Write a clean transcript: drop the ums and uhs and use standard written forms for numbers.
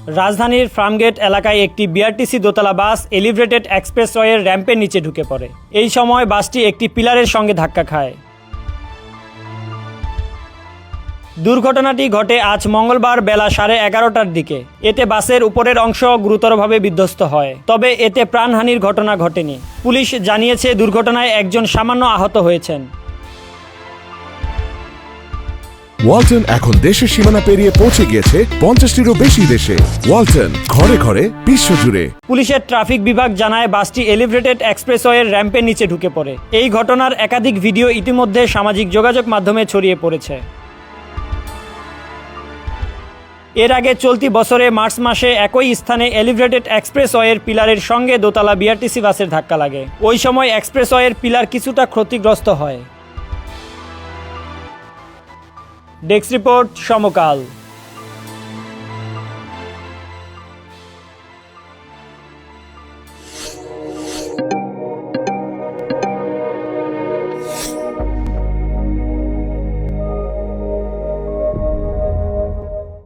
রাজধানীর ফার্মগেট এলাকায় একটি বিআরটিসি দোতলা বাস এলিভেটেড এক্সপ্রেসওয়ের র্যাম্পের নিচে ঢুকে পড়ে। এই সময় বাসটি একটি পিলারের সঙ্গে ধাক্কা খায়। দুর্ঘটনাটি ঘটে আজ মঙ্গলবার বেলা 11:30টার দিকে। এতে বাসের উপরের অংশ গুরুতরভাবে বিধ্বস্ত হয়, তবে এতে প্রাণহানির ঘটনা ঘটেনি। পুলিশ জানিয়েছে দুর্ঘটনায় একজন সামান্য আহত হয়েছেন। ওয়ালটন এখন দেশের সীমানা পেরিয়ে পৌঁছে গিয়েছে 50টিরও বেশি দেশে। ওয়ালটন, ঘরে ঘরে বিশ্বজুড়ে। পুলিশের ট্রাফিক বিভাগ জানায় বাসটি এলিভেটেড এক্সপ্রেসওয়ের র্যাম্পের নিচে ঢুকে পড়ে। এই ঘটনার একাধিক ভিডিও ইতিমধ্যে সামাজিক যোগাযোগ মাধ্যমে ছড়িয়ে পড়েছে। এর আগে চলতি বছরে মার্চ মাসে একই স্থানে এলিভেটেড এক্সপ্রেসওয়ের পিলারের সঙ্গে দোতলা বিআরটিসি বাসের ধাক্কা লাগে। ওই সময় এক্সপ্রেসওয়ের পিলার কিছুটা ক্ষতিগ্রস্ত হয়। ডেস্ক রিপোর্ট, সমকাল।